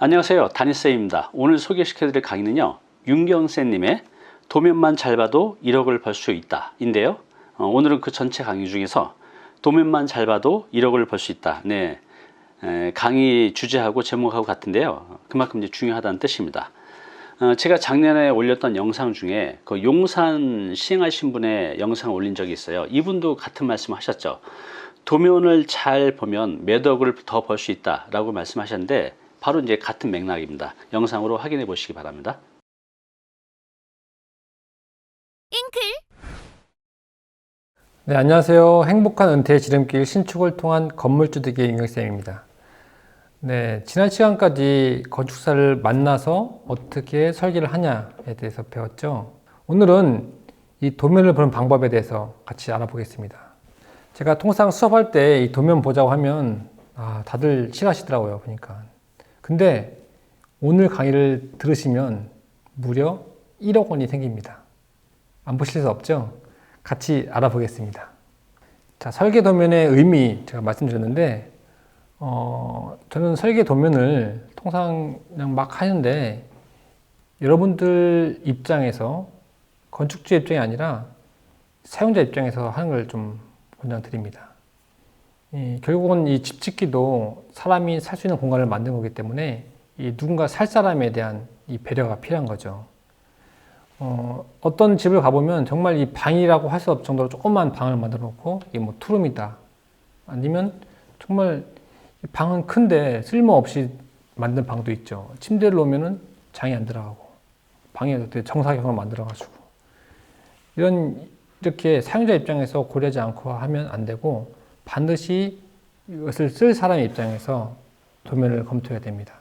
안녕하세요, 다니쌤입니다. 오늘 소개시켜드릴 강의는요, 윤경세님의 도면만 잘 봐도 1억을 벌 수 있다 인데요. 오늘은 그 전체 강의 중에서 도면만 잘 봐도 1억을 벌 수 있다, 강의 주제하고 제목하고 같은데요, 그만큼 이제 중요하다는 뜻입니다. 제가 작년에 올렸던 영상 중에 그 용산 시행하신 분의 영상을 올린 적이 있어요. 이분도 같은 말씀 하셨죠. 도면을 잘 보면 몇 억을 더 벌 수 있다 라고 말씀하셨는데, 바로 이제 같은 맥락입니다. 영상으로 확인해 보시기 바랍니다. 네, 안녕하세요. 행복한 은퇴의 지름길 신축을 통한 건물주택의 윤경쌤입니다. 네, 지난 시간까지 건축사를 만나서 어떻게 설계를 하냐에 대해서 배웠죠. 오늘은 이 도면을 보는 방법에 대해서 같이 알아보겠습니다. 제가 통상 수업할 때 이 도면 보자고 하면 다들 싫어하시더라고요, 보니까. 근데 오늘 강의를 들으시면 무려 1억 원이 생깁니다. 안 보실 수 없죠? 같이 알아보겠습니다. 자, 설계 도면의 의미 제가 말씀드렸는데, 저는 설계 도면을 통상 그냥 막 하는데, 여러분들 입장에서 건축주 입장이 아니라 사용자 입장에서 하는 걸 좀 권장드립니다. 결국은 이 집 짓기도 사람이 살 수 있는 공간을 만든 거기 때문에 이 누군가 살 사람에 대한 이 배려가 필요한 거죠. 어떤 집을 가보면 정말 이 방이라고 할 수 없을 정도로 조그만 방을 만들어 놓고 이게 뭐 투룸이다, 아니면 정말 방은 큰데 쓸모없이 만든 방도 있죠. 침대를 놓으면은 장이 안 들어가고 방에 정사각형으로 만들어 가지고, 이렇게 사용자 입장에서 고려하지 않고 하면 안 되고, 반드시 이것을 쓸 사람의 입장에서 도면을 검토해야 됩니다.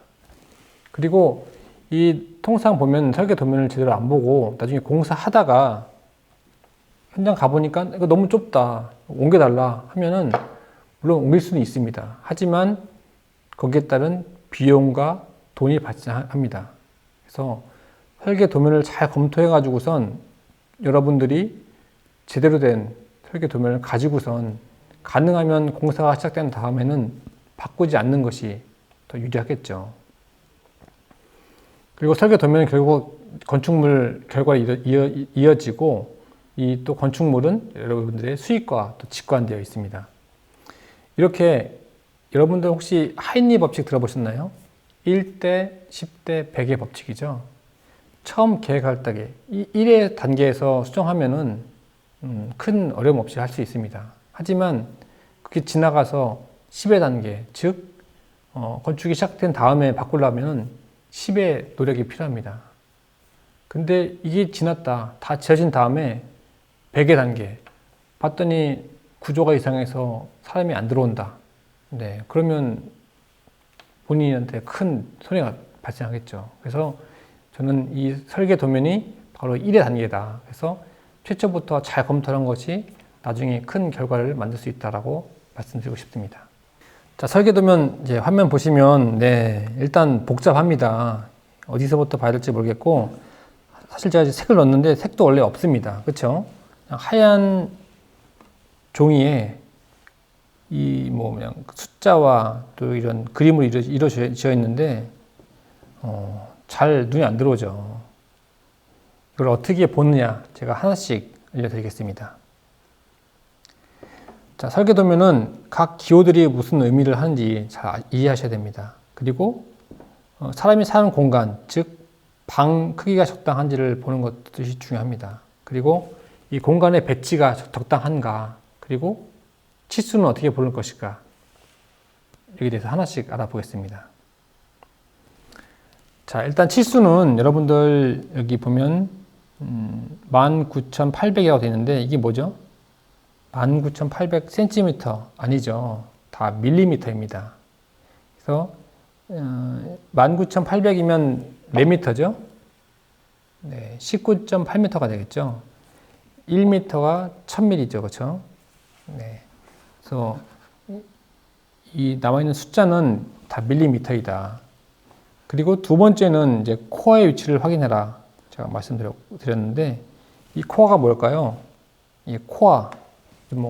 그리고 이 통상 보면 설계 도면을 제대로 안 보고 나중에 공사하다가 현장 가보니까 이거 너무 좁다, 옮겨달라 하면은 물론 옮길 수는 있습니다. 하지만 거기에 따른 비용과 돈이 발생합니다. 그래서 설계 도면을 잘 검토해 가지고선 여러분들이 제대로 된 설계 도면을 가지고선 가능하면 공사가 시작된 다음에는 바꾸지 않는 것이 더 유리하겠죠. 그리고 설계 도면은 결국 건축물 결과로 이어지고, 이 또 건축물은 여러분들의 수익과 또 직관되어 있습니다. 이렇게 여러분들 혹시 하인리 법칙 들어보셨나요? 1대 10대 100의 법칙이죠. 처음 계획할 때 1의 단계에서 수정하면은 큰 어려움 없이 할 수 있습니다. 하지만 그게 지나가서 10의 단계, 즉 건축이 시작된 다음에 바꾸려면 10의 노력이 필요합니다. 근데 이게 지났다, 다 지어진 다음에 100의 단계 봤더니 구조가 이상해서 사람이 안 들어온다. 네, 그러면 본인한테 큰 손해가 발생하겠죠. 그래서 저는 이 설계 도면이 바로 1의 단계다. 그래서 최초부터 잘 검토한 것이 나중에 큰 결과를 만들 수 있다라고 말씀드리고 싶습니다. 자, 설계 도면 이제 화면 보시면 일단 복잡합니다. 어디서부터 봐야 될지 모르겠고, 사실 제가 이제 색을 넣었는데 색도 원래 없습니다. 그렇죠? 하얀 종이에 그냥 숫자와 또 이런 그림으로 이루어져 있는데 잘 눈이 안 들어오죠. 이걸 어떻게 보느냐 제가 하나씩 알려드리겠습니다. 자, 설계 도면은 각 기호들이 무슨 의미를 하는지 잘 이해하셔야 됩니다. 그리고 사람이 사는 공간, 즉 방 크기가 적당한지를 보는 것이 중요합니다. 그리고 이 공간의 배치가 적당한가, 그리고 치수는 어떻게 보는 것일까, 여기에 대해서 하나씩 알아보겠습니다. 자, 일단 치수는 여러분들 여기 보면 19,800이라고 되어 있는데, 이게 뭐죠? 19,800cm 아니죠. 다 밀리미터입니다. 그래서 19,800이면 몇 미터죠? 네, 19.8m가 되겠죠. 1m가 1000mm죠. 그렇죠? 네. 그래서 이 나와 있는 숫자는 다 밀리미터이다. 그리고 두 번째는 이제 코어의 위치를 확인해라. 제가 말씀드렸는데, 이 코어가 뭘까요? 이 코어,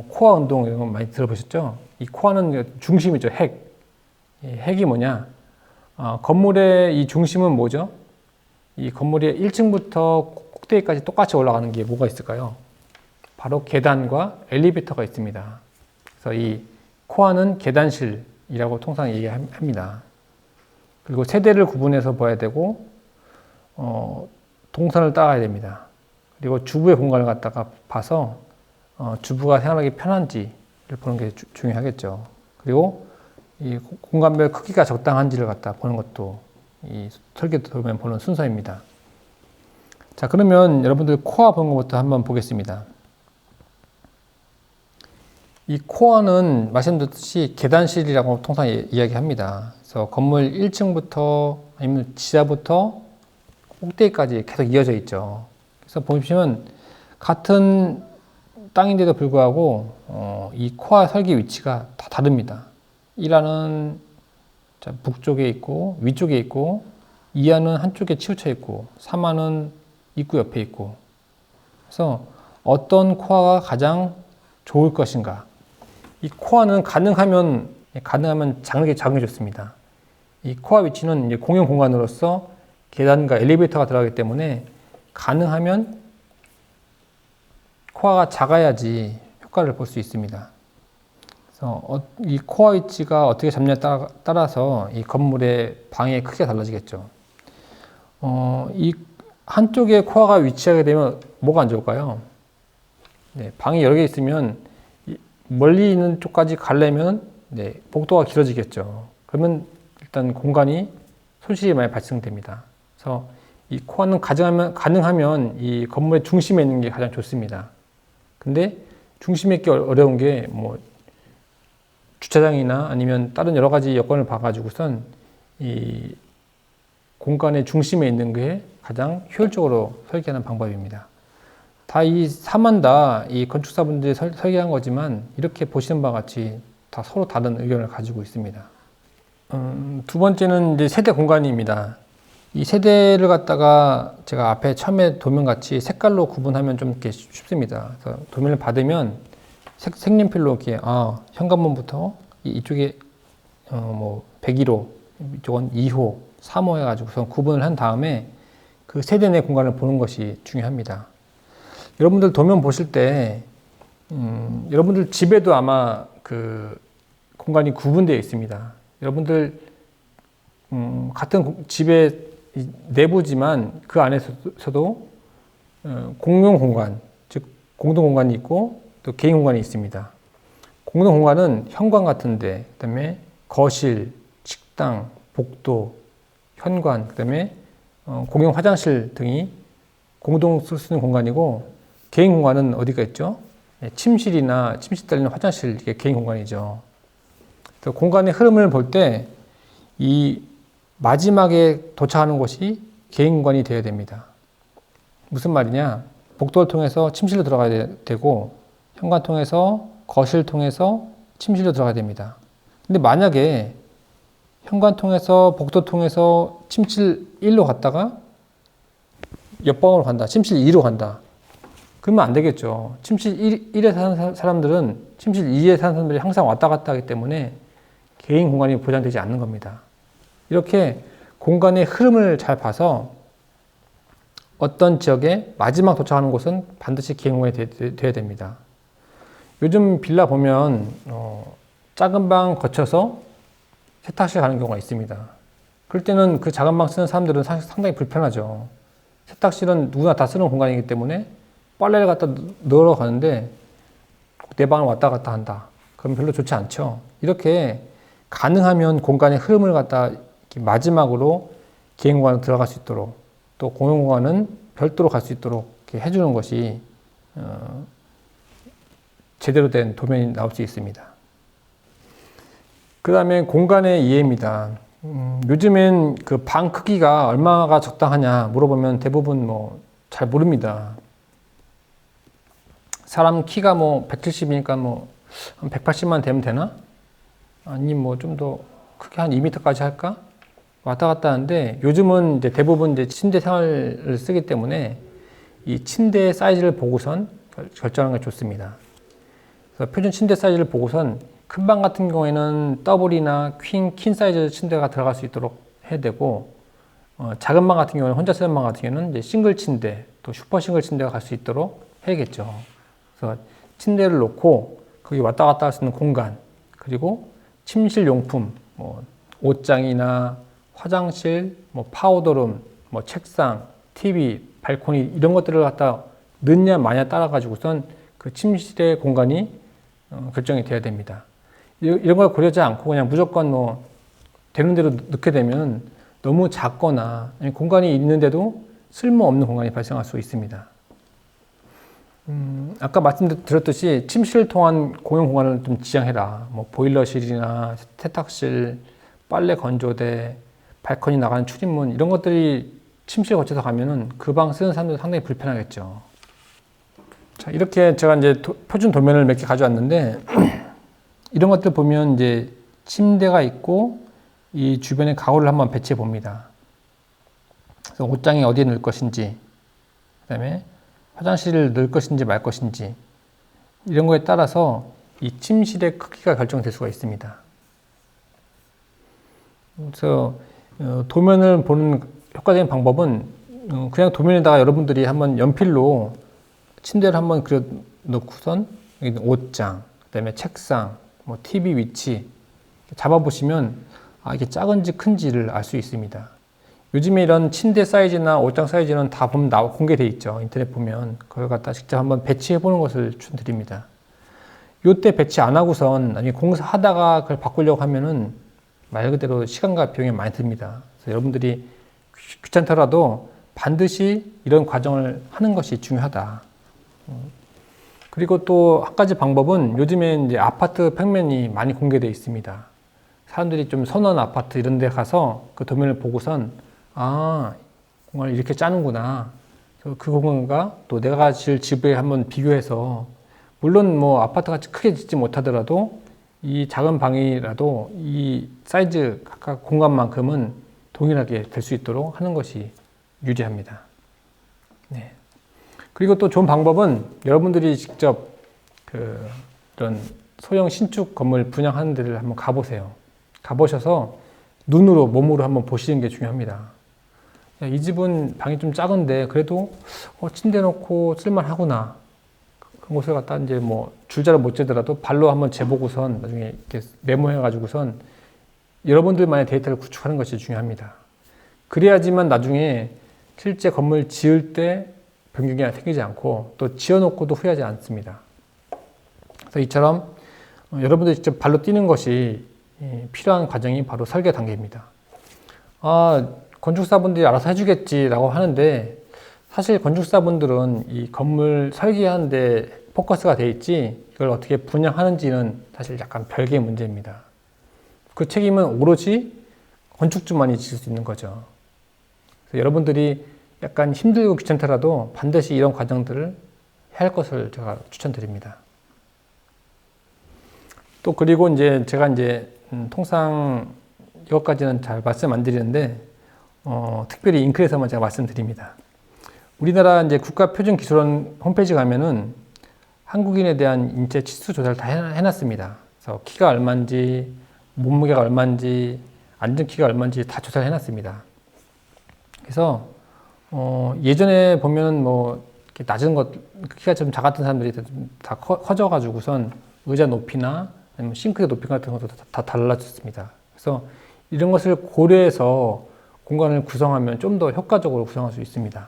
코어 운동 이런 거 많이 들어보셨죠? 이 코어는 중심이죠. 핵. 이 핵이 뭐냐? 건물의 이 중심은 뭐죠? 이 건물의 1층부터 꼭대기까지 똑같이 올라가는 게 뭐가 있을까요? 바로 계단과 엘리베이터가 있습니다. 그래서 이 코어는 계단실이라고 통상 얘기합니다. 그리고 세대를 구분해서 봐야 되고 동선을 따라야 됩니다. 그리고 주부의 공간을 갖다가 봐서 주부가 생활하기 편한지를 보는 게 중요하겠죠. 그리고 이 공간별 크기가 적당한지를 갖다 보는 것도 이 설계 도면 보는 순서입니다. 자, 그러면 여러분들 코어 보는 것부터 한번 보겠습니다. 이 코어는 말씀드렸듯이 계단실이라고 통상 이야기합니다. 그래서 건물 1층부터 아니면 지하부터 꼭대기까지 계속 이어져 있죠. 그래서 보시면 같은 땅인데도 불구하고 이 코어 설계 위치가 다 다릅니다. 1화는 북쪽에 있고 위쪽에 있고 2화는 한쪽에 치우쳐 있고 3화는 입구 옆에 있고, 그래서 어떤 코어가 가장 좋을 것인가. 이 코어는 가능하면 작은 게 좋습니다. 이 코어 위치는 이제 공용 공간으로서 계단과 엘리베이터가 들어가기 때문에 가능하면 코어가 작아야지 효과를 볼 수 있습니다. 그래서 이 코어 위치가 어떻게 잡냐에 따라서 이 건물의 방의 크기가 달라지겠죠. 이 한쪽에 코어가 위치하게 되면 뭐가 안 좋을까요? 네, 방이 여러 개 있으면 멀리 있는 쪽까지 가려면 복도가 길어지겠죠. 그러면 일단 공간이 손실이 많이 발생됩니다. 그래서 이 코어는 가능하면 이 건물의 중심에 있는 게 가장 좋습니다. 근데 중심에 있기 어려운 게 뭐 주차장이나 아니면 다른 여러 가지 여건을 봐가지고선 이 공간의 중심에 있는 게 가장 효율적으로 설계하는 방법입니다. 다 이 3안 다 이 건축사분들이 설계한 거지만 이렇게 보시는 바와 같이 다 서로 다른 의견을 가지고 있습니다. 두 번째는 이제 세대 공간입니다. 이 세대를 갖다가 제가 앞에 처음에 도면 같이 색깔로 구분하면 좀 이렇게 쉽습니다. 그래서 도면을 받으면 색연필로 이렇게 현관문부터 이쪽에 뭐 101호, 이쪽은 2호, 3호 해가지고서 구분을 한 다음에 그 세대 내 공간을 보는 것이 중요합니다. 여러분들 도면 보실 때 여러분들 집에도 아마 그 공간이 구분되어 있습니다. 여러분들 같은 집의 내부지만 그 안에서도 공용 공간, 즉 공동 공간이 있고 또 개인 공간이 있습니다. 공동 공간은 현관 같은데, 그다음에 거실, 식당, 복도, 현관, 그다음에 공용 화장실 등이 공동 쓸 수 있는 공간이고, 개인 공간은 어디가 있죠? 침실이나 침실 달리는 화장실, 이게 개인 공간이죠. 그래서 공간의 흐름을 볼 때 이 마지막에 도착하는 곳이 개인 공간이 되어야 됩니다. 무슨 말이냐? 복도를 통해서 침실로 들어가야 되고, 현관 통해서 거실 통해서 침실로 들어가야 됩니다. 근데 만약에 현관 통해서 복도 통해서 침실 1로 갔다가 옆방으로 간다, 침실 2로 간다, 그러면 안 되겠죠. 침실 1에 사는 사람들은 침실 2에 사는 사람들이 항상 왔다 갔다 하기 때문에 개인 공간이 보장되지 않는 겁니다. 이렇게 공간의 흐름을 잘 봐서 어떤 지역에 마지막 도착하는 곳은 반드시 개인 공간이 되어야 됩니다. 요즘 빌라 보면 작은 방 거쳐서 세탁실 가는 경우가 있습니다. 그럴 때는 그 작은 방 쓰는 사람들은 사실 상당히 불편하죠. 세탁실은 누구나 다 쓰는 공간이기 때문에 빨래를 갖다 넣으러 가는데 내 방을 왔다 갔다 한다. 그럼 별로 좋지 않죠. 이렇게 가능하면 공간의 흐름을 갖다 마지막으로 개인 공간으로 들어갈 수 있도록, 또 공용 공간은 별도로 갈 수 있도록 이렇게 해주는 것이 제대로 된 도면이 나올 수 있습니다. 그 다음에 공간의 이해입니다. 요즘엔 그 방 크기가 얼마가 적당하냐 물어보면 대부분 뭐 잘 모릅니다. 사람 키가 뭐 170이니까 뭐 한 180만 되면 되나? 아니 뭐 좀 더 크게 한 2m까지 할까? 왔다 갔다 하는데, 요즘은 이제 대부분 이제 침대 생활을 쓰기 때문에 이 침대 사이즈를 보고선 결정하는 게 좋습니다. 그래서 표준 침대 사이즈를 보고선 큰 방 같은 경우에는 더블이나 퀸 사이즈 침대가 들어갈 수 있도록 해야 되고, 작은 방 같은 경우는 혼자 쓰는 방 같은 경우는 이제 싱글 침대, 또 슈퍼 싱글 침대가 갈 수 있도록 해야겠죠. 그래서 침대를 놓고 거기 왔다 갔다 할 수 있는 공간, 그리고 침실 용품, 뭐 옷장이나 화장실, 뭐 파우더룸, 뭐 책상, TV, 발코니 이런 것들을 갖다 넣냐 마냐 따라 가지고선 그 침실의 공간이 결정이 돼야 됩니다. 이런 걸 고려하지 않고 그냥 무조건 뭐 되는 대로 넣게 되면 너무 작거나 공간이 있는데도 쓸모없는 공간이 발생할 수 있습니다. 아까 말씀드렸듯이 침실을 통한 공용 공간을 좀 지향해라. 뭐 보일러실이나 세탁실, 빨래 건조대, 발코니 나가는 출입문 이런 것들이 침실 거쳐서 가면은 그 방 쓰는 사람들 상당히 불편하겠죠. 자, 이렇게 제가 이제 표준 도면을 몇 개 가져왔는데 이런 것들 보면 이제 침대가 있고 이 주변에 가구를 한번 배치해 봅니다. 그래서 옷장에 어디에 넣을 것인지, 그다음에 화장실을 넣을 것인지 말 것인지 이런 거에 따라서 이 침실의 크기가 결정될 수가 있습니다. 그래서 도면을 보는 효과적인 방법은 그냥 도면에다가 여러분들이 한번 연필로 침대를 한번 그려 놓고선 옷장, 그다음에 책상, 뭐 TV 위치 잡아보시면 이게 작은지 큰지를 알 수 있습니다. 요즘에 이런 침대 사이즈나 옷장 사이즈는 다 보면 공개되어 있죠. 인터넷 보면 그걸 갖다 직접 한번 배치해 보는 것을 추천드립니다. 요때 배치 안 하고선 나중에 공사하다가 그걸 바꾸려고 하면은 말 그대로 시간과 비용이 많이 듭니다. 그래서 여러분들이 귀찮더라도 반드시 이런 과정을 하는 것이 중요하다. 그리고 또 한 가지 방법은 요즘에 이제 아파트 평면이 많이 공개되어 있습니다. 사람들이 좀 선호하는 아파트 이런 데 가서 그 도면을 보고선 공간을 이렇게 짜는구나. 그 공간과 또 내가 질 집에 한번 비교해서 물론 뭐 아파트 같이 크게 짓지 못하더라도 이 작은 방이라도 이 사이즈 각각 공간만큼은 동일하게 될 수 있도록 하는 것이 유리합니다. 네. 그리고 또 좋은 방법은 여러분들이 직접 이런 소형 신축 건물 분양하는 데를 한번 가보세요. 가보셔서 눈으로 몸으로 한번 보시는 게 중요합니다. 이 집은 방이 좀 작은데 그래도 침대 놓고 쓸만하구나. 그 곳을 갖다 이제 뭐 줄자로 못 재더라도 발로 한번 재보고선 나중에 이렇게 메모해 가지고선 여러분들만의 데이터를 구축하는 것이 중요합니다. 그래야지만 나중에 실제 건물 지을 때 변경이 생기지 않고 또 지어놓고도 후회하지 않습니다. 그래서 이처럼 여러분들이 직접 발로 뛰는 것이 필요한 과정이 바로 설계 단계입니다. 건축사분들이 알아서 해주겠지라고 하는데 사실 건축사분들은 이 건물 설계하는데 포커스가 돼 있지 이걸 어떻게 분양하는지는 사실 약간 별개의 문제입니다. 그 책임은 오로지 건축주만이 질 수 있는 거죠. 그래서 여러분들이 약간 힘들고 귀찮더라도 반드시 이런 과정들을 해야 할 것을 제가 추천드립니다. 또 그리고 이제 제가 통상 이것까지는 잘 말씀 안 드리는데 특별히 잉크에서만 제가 말씀드립니다. 우리나라 이제 국가표준기술원 홈페이지 가면은 한국인에 대한 인체 치수 조사를 다 해놨습니다. 그래서 키가 얼마인지, 몸무게가 얼마인지, 앉은 키가 얼마인지 다 조사를 해놨습니다. 그래서 예전에 보면 뭐 이렇게 낮은 것, 키가 좀 작았던 사람들이 다 커져가지고선 의자 높이나 아니면 싱크대 높이 같은 것도 다 달라졌습니다. 그래서 이런 것을 고려해서 공간을 구성하면 좀 더 효과적으로 구성할 수 있습니다.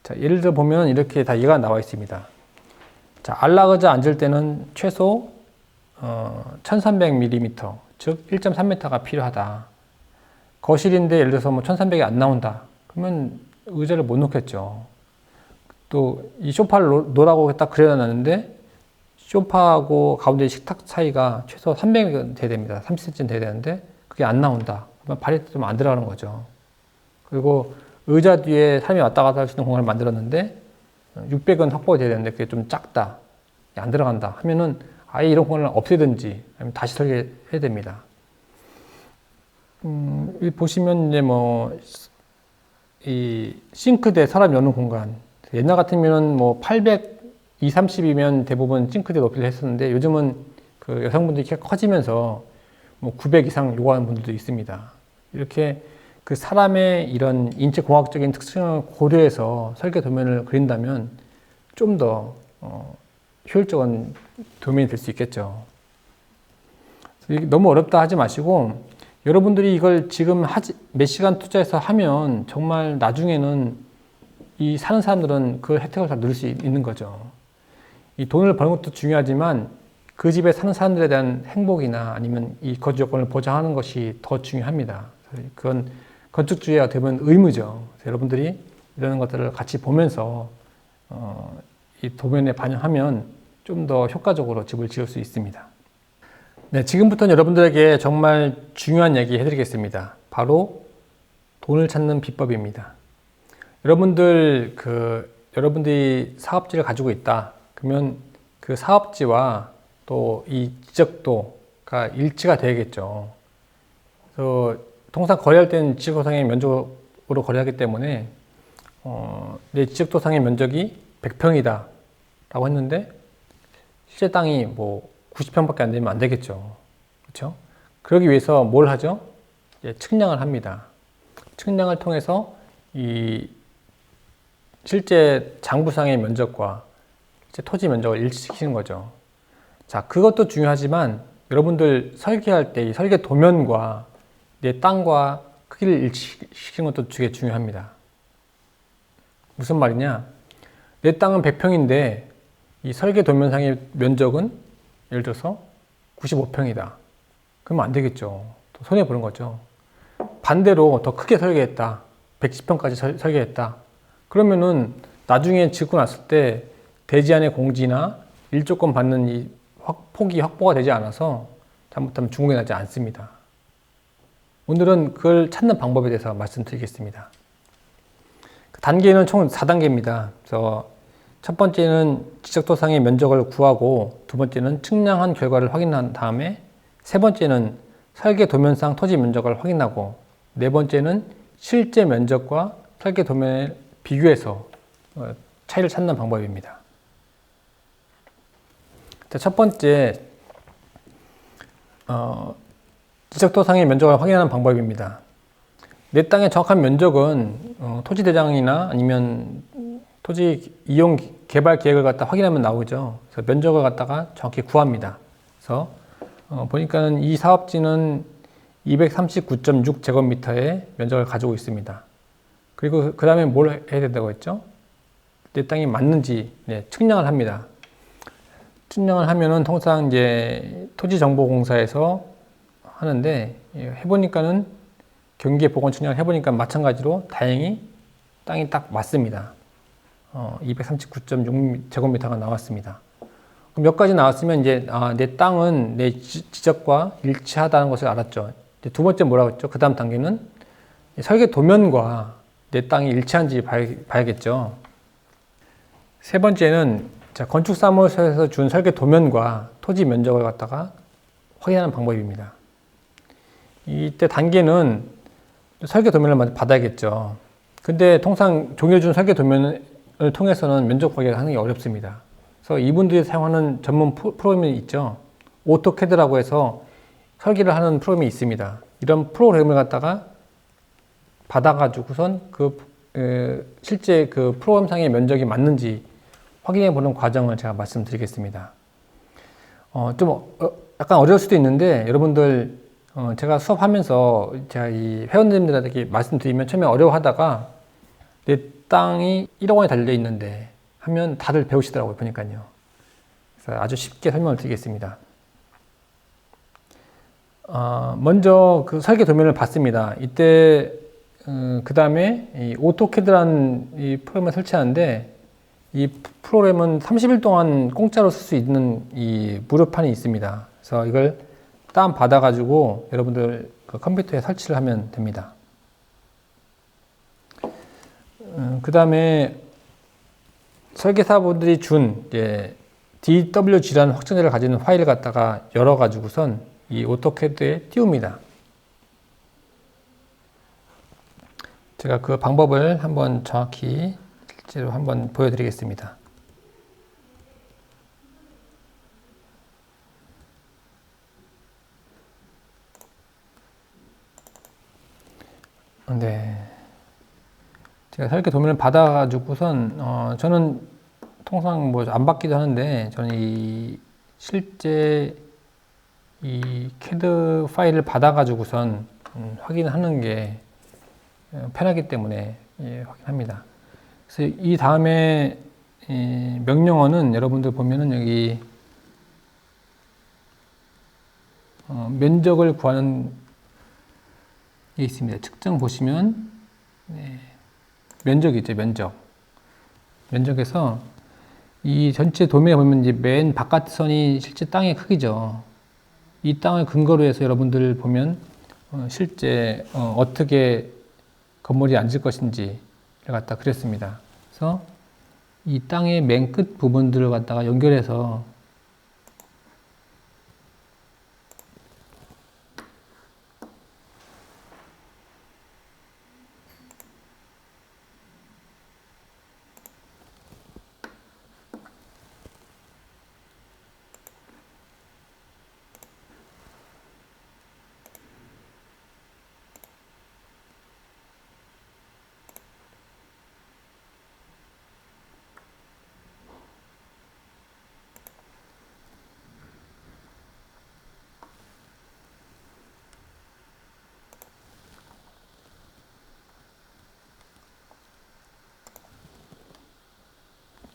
자, 예를 들어 보면 이렇게 다 얘가 나와 있습니다. 자, 안락의자 앉을 때는 최소 1300mm, 즉 1.3m가 필요하다. 거실인데 예를 들어서 뭐 1300이 안 나온다. 그러면 의자를 못 놓겠죠. 또 이 소파를 놓으라고 딱 그려놨는데 소파하고 가운데 식탁 차이가 최소 300은 돼야 됩니다. 30cm는 돼야 되는데 그게 안 나온다. 그러면 발이 좀 안 들어가는 거죠. 그리고 의자 뒤에 사람이 왔다 갔다 할 수 있는 공간을 만들었는데 600은 확보가 돼야 되는데 그게 좀 작다. 안 들어간다 하면은 아예 이런 공간을 없애든지 아니면 다시 설계해야 됩니다. 보시면 이제 뭐 이 싱크대 사람 여는 공간 옛날 같으면 뭐 800, 230이면 대부분 싱크대 높이를 했었는데 요즘은 그 여성분들이 키가 커지면서 뭐 900 이상 요구하는 분들도 있습니다. 이렇게 그 사람의 이런 인체공학적인 특성을 고려해서 설계 도면을 그린다면 좀 더 효율적인 도면이 될 수 있겠죠. 너무 어렵다 하지 마시고 여러분들이 이걸 지금 몇 시간 투자해서 하면 정말 나중에는 이 사는 사람들은 그 혜택을 다 누릴 수 있는 거죠. 이 돈을 버는 것도 중요하지만 그 집에 사는 사람들에 대한 행복이나 아니면 이 거주 여건을 보장하는 것이 더 중요합니다. 그건 건축주의가 어떻게 보면 의무죠. 여러분들이 이런 것들을 같이 보면서 이 도면에 반영하면 좀 더 효과적으로 집을 지을 수 있습니다. 네, 지금부터는 여러분들에게 정말 중요한 얘기 해드리겠습니다. 바로 돈을 찾는 비법입니다. 여러분들이 사업지를 가지고 있다. 그러면 그 사업지와 또 이 지적도가 일치가 돼야겠죠. 그래서 통상 거래할 때는 지적도상의 면적으로 거래하기 때문에 내 지적도상의 면적이 100평이다 라고 했는데 실제 땅이 뭐 90평밖에 안 되면 안 되겠죠. 그렇죠? 그러기 위해서 뭘 하죠? 측량을 합니다. 측량을 통해서 이 실제 장부상의 면적과 실제 토지 면적을 일치시키는 거죠. 자, 그것도 중요하지만 여러분들 설계할 때 이 설계 도면과 내 땅과 크기를 일치시키는 것도 되게 중요합니다. 무슨 말이냐? 내 땅은 100평인데 이 설계 도면상의 면적은 예를 들어서 95평이다. 그러면 안 되겠죠. 손해 보는 거죠. 반대로 더 크게 설계했다. 110평까지 설계했다. 그러면은 나중에 짓고 났을 때 대지안의 공지나 일조권 받는 이 폭이 확보가 되지 않아서 잘못하면 중국에 나지 않습니다. 오늘은 그걸 찾는 방법에 대해서 말씀드리겠습니다. 단계는 총 4단계입니다. 그래서 첫 번째는 지적도상의 면적을 구하고, 두 번째는 측량한 결과를 확인한 다음에, 세 번째는 설계 도면상 토지 면적을 확인하고, 네 번째는 실제 면적과 설계 도면을 비교해서 차이를 찾는 방법입니다. 첫 번째, 지적도상의 면적을 확인하는 방법입니다. 내 땅의 정확한 면적은 토지대장이나 아니면 토지 이용 개발 계획을 갖다 확인하면 나오죠. 그래서 면적을 갖다가 정확히 구합니다. 그래서 보니까는 이 사업지는 239.6 제곱미터의 면적을 가지고 있습니다. 그리고 그 다음에 뭘 해야 된다고 했죠? 내 땅이 맞는지 측량을 합니다. 측량을 하면은 통상 이제 토지정보공사에서 하는데, 해보니까는 경기의 보건 측량을 해보니까 마찬가지로 다행히 땅이 딱 맞습니다. 239.6 제곱미터가 나왔습니다. 그럼 몇 가지 나왔으면 이제 내 땅은 내 지적과 일치하다는 것을 알았죠. 두 번째 뭐라고 했죠? 그 다음 단계는 설계 도면과 내 땅이 일치한지 봐야겠죠. 세 번째는 건축사무소에서 준 설계 도면과 토지 면적을 갖다가 확인하는 방법입니다. 이때 단계는 설계 도면을 먼저 받아야겠죠. 근데 통상 종이에 준 설계 도면을 통해서는 면적 확인을 하는 게 어렵습니다. 그래서 이분들이 사용하는 전문 프로그램이 있죠. 오토캐드라고 해서 설계를 하는 프로그램이 있습니다. 이런 프로그램을 갖다가 받아가지고선 실제 그 프로그램상의 면적이 맞는지 확인해 보는 과정을 제가 말씀드리겠습니다. 약간 어려울 수도 있는데 여러분들 제가 수업하면서 제가 이 회원님들한테 말씀드리면 처음에 어려워하다가 내 땅이 1억 원에 달려 있는데 하면 다들 배우시더라고요. 보니까요. 그래서 아주 쉽게 설명을 드리겠습니다. 먼저 그 설계 도면을 봤습니다. 이때 그 다음에 이 오토캐드라는 이 프로그램을 설치하는데, 이 프로그램은 30일 동안 공짜로 쓸 수 있는 이 무료판이 있습니다. 그래서 이걸 다운 받아 가지고 여러분들 그 컴퓨터에 설치를 하면 됩니다. 그 다음에 설계사분들이 준 DWG라는 확정자를 가지는 파일을 갖다가 열어 가지고선 이 오토캐드에 띄웁니다. 제가 그 방법을 한번 정확히 실제로 한번 보여드리겠습니다. 네. 제가 설계 도면을 받아가지고선 저는 통상 뭐 안 받기도 하는데 저는 이 실제 이 CAD 파일을 받아가지고선 확인하는 게 편하기 때문에 확인합니다. 그래서 이 다음에 명령어는 여러분들 보면은 여기 면적을 구하는 게 있습니다. 측정 보시면 면적이 있죠. 면적에서 이 전체 도면에 보면 이제 맨 바깥선이 실제 땅의 크기죠. 이 땅을 근거로 해서 여러분들 보면 실제 어떻게 건물이 앉을 것인지를 갖다 그렸습니다. 그래서 이 땅의 맨 끝 부분들을 갖다가 연결해서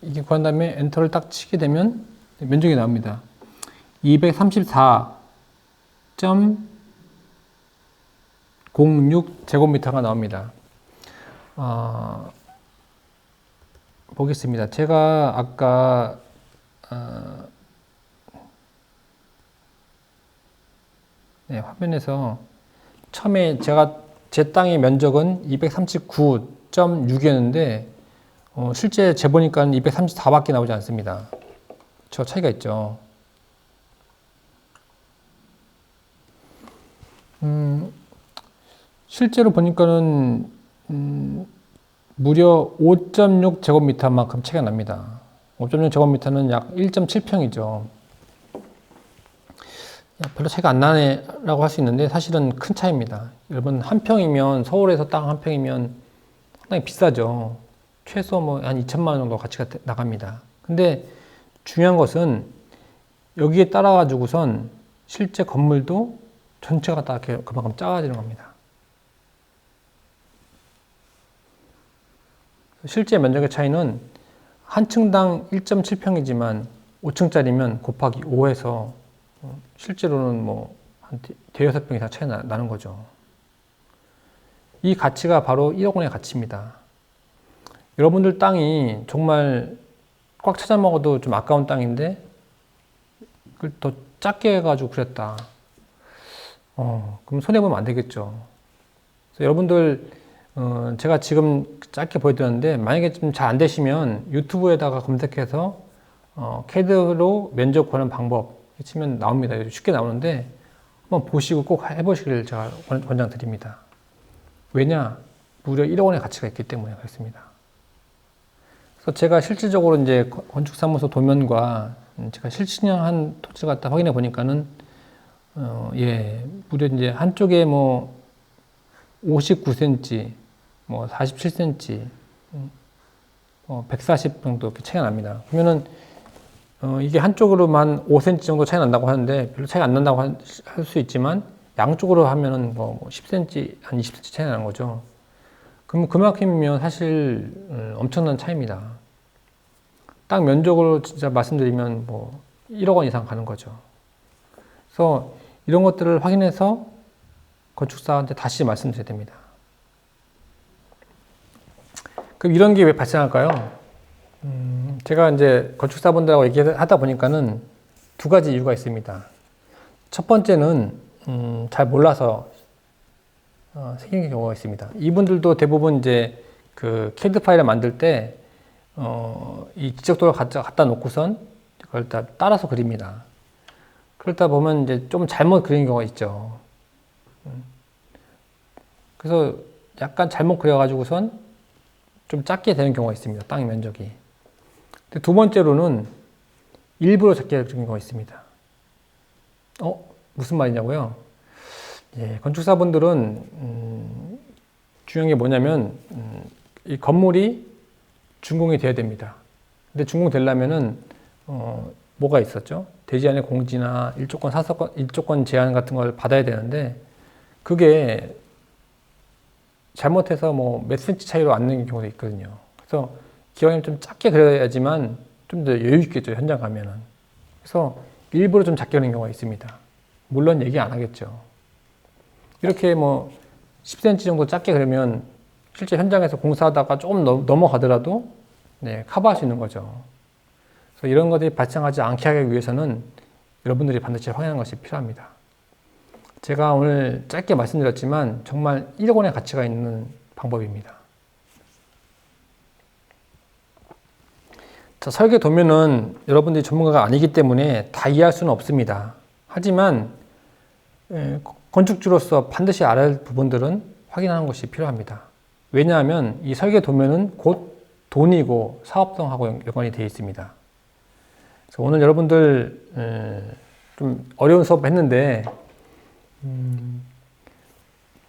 이게 구한 다음에 엔터를 딱 치게 되면 면적이 나옵니다. 234.06 제곱미터가 나옵니다. 보겠습니다. 제가 아까 화면에서 처음에 제 땅의 면적은 239.6이었는데 실제 재보니까 234밖에 나오지 않습니다. 저 차이가 있죠. 실제로 보니까는 무려 5.6 제곱미터만큼 차이가 납니다. 5.6 제곱미터는 약 1.7평이죠. 별로 차이가 안 나네라고 할 수 있는데 사실은 큰 차이입니다. 여러분 한 평이면 서울에서 땅 한 평이면 상당히 비싸죠. 최소 뭐 한 2천만 원 정도 가치가 나갑니다. 근데 중요한 것은 여기에 따라 가지고선 실제 건물도 전체가 다 그만큼 작아지는 겁니다. 실제 면적의 차이는 한 층당 1.7평이지만 5층짜리면 곱하기 5해서 실제로는 뭐 한 대여섯 평 이상 차이 나는 거죠. 이 가치가 바로 1억 원의 가치입니다. 여러분들 땅이 정말 꽉 찾아 먹어도 좀 아까운 땅인데 그걸 더 작게 해가지고 그랬다. 그럼 손해보면 안 되겠죠. 그래서 여러분들 제가 지금 짧게 보여드렸는데 만약에 좀 잘 안 되시면 유튜브에다가 검색해서 CAD로 면적 구하는 방법 치면 나옵니다. 쉽게 나오는데 한번 보시고 꼭 해보시길 제가 권장드립니다. 왜냐? 무려 1억 원의 가치가 있기 때문에 그렇습니다. 그래서 제가 실질적으로 이제 건축사무소 도면과 제가 실신형한 토지를 갖다 확인해 보니까는 무려 이제 한쪽에 뭐 59cm, 뭐 47cm, 140 정도 이렇게 차이가 납니다. 그러면은 이게 한쪽으로만 5cm 정도 차이 난다고 하는데 별로 차이가 안 난다고 할 수 있지만 양쪽으로 하면은 뭐 10cm, 한 20cm 차이 나는 거죠. 그럼 그만큼이면 사실 엄청난 차이입니다. 땅 면적으로 진짜 말씀드리면 뭐 1억 원 이상 가는 거죠. 그래서 이런 것들을 확인해서 건축사한테 다시 말씀드려야 됩니다. 그럼 이런 게 왜 발생할까요? 제가 이제 건축사분들하고 얘기하다 보니까는 두 가지 이유가 있습니다. 첫 번째는 잘 몰라서 생기는 경우가 있습니다. 이분들도 대부분 이제 그 CAD 파일을 만들 때 이 지적도를 갖다 놓고선 그걸 다 따라서 그립니다. 그러다 보면 이제 좀 잘못 그리는 경우가 있죠. 그래서 약간 잘못 그려가지고선 좀 작게 되는 경우가 있습니다. 땅의 면적이. 두 번째로는 일부러 작게 그린 경우가 있습니다. 무슨 말이냐고요? 건축사분들은 중요한 게 뭐냐면 이 건물이 준공이 돼야 됩니다. 근데 준공되려면은 뭐가 있었죠? 대지 안의 공지나 일조권 사서권, 일조권 제한 같은 걸 받아야 되는데 그게 잘못해서 뭐 몇 센치 차이로 안 나는 경우도 있거든요. 그래서 기왕이면 좀 작게 그려야지만 좀 더 여유 있겠죠, 현장 가면은. 그래서 일부러 좀 작게 그리는 경우가 있습니다. 물론 얘기 안 하겠죠. 이렇게 뭐 10cm 정도 작게 그리면 실제 현장에서 공사하다가 조금 넘어가더라도 네, 커버할 수 있는 거죠. 그래서 이런 것들이 발생하지 않게 하기 위해서는 여러분들이 반드시 확인하는 것이 필요합니다. 제가 오늘 짧게 말씀드렸지만 정말 1억 원의 가치가 있는 방법입니다. 자, 설계 도면은 여러분들이 전문가가 아니기 때문에 다 이해할 수는 없습니다. 하지만 건축주로서 반드시 알아야 할 부분들은 확인하는 것이 필요합니다. 왜냐하면 이 설계 도면은 곧 돈이고 사업성하고 연관이 되어 있습니다. 그래서 오늘 여러분들 좀 어려운 수업 했는데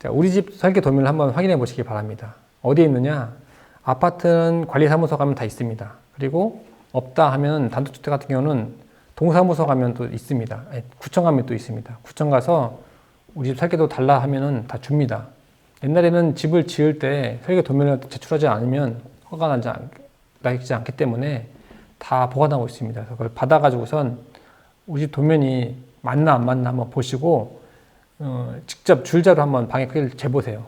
자, 우리 집 설계 도면을 한번 확인해 보시기 바랍니다. 어디에 있느냐? 아파트는 관리사무소 가면 다 있습니다. 그리고 없다 하면 단독주택 같은 경우는 동사무소 가면 또 있습니다. 아니, 구청 가면 또 있습니다. 구청 가서 우리 집 설계도 달라 하면은 다 줍니다. 옛날에는 집을 지을 때 설계 도면을 제출하지 않으면 허가가 나지 않기 때문에 다 보관하고 있습니다. 그래서 그걸 받아가지고선 우리 집 도면이 맞나 안 맞나 한번 보시고 직접 줄자로 한번 방의 크기를 재보세요.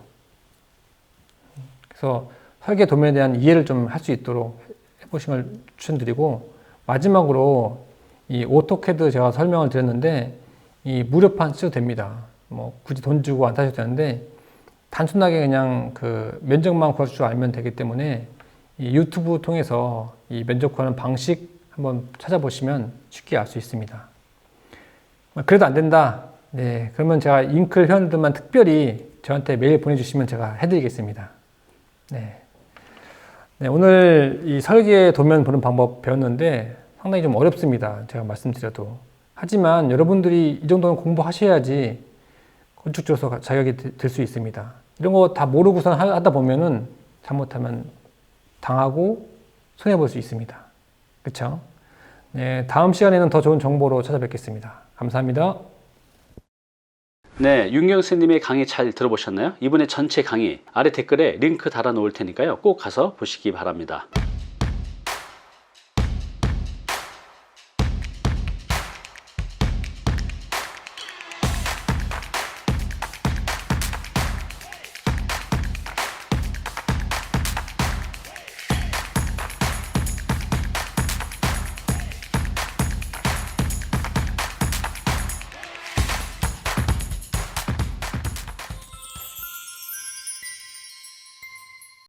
그래서 설계 도면에 대한 이해를 좀 할 수 있도록 해보시는 걸 추천드리고, 마지막으로 이 오토캐드 제가 설명을 드렸는데 이 무료판 쓰셔도 됩니다. 뭐 굳이 돈 주고 안 사셔도 되는데 단순하게 그냥 그 면적만 구할 줄 알면 되기 때문에 이 유튜브 통해서 이 면적 구하는 방식 한번 찾아보시면 쉽게 알 수 있습니다. 그래도 안 된다. 네, 그러면 제가 잉클 회원들만 특별히 저한테 메일 보내주시면 제가 해드리겠습니다. 네. 네, 오늘 이 설계 도면 보는 방법 배웠는데 상당히 좀 어렵습니다. 제가 말씀드려도. 하지만 여러분들이 이 정도는 공부하셔야지 건축주로서 자격이 될 수 있습니다. 이런 거 다 모르고선 하다 보면은 잘못하면 당하고 손해볼 수 있습니다. 그렇죠? 네, 다음 시간에는 더 좋은 정보로 찾아뵙겠습니다. 감사합니다. 네, 윤경수님의 강의 잘 들어보셨나요? 이번에 전체 강의 아래 댓글에 링크 달아 놓을 테니까요. 꼭 가서 보시기 바랍니다.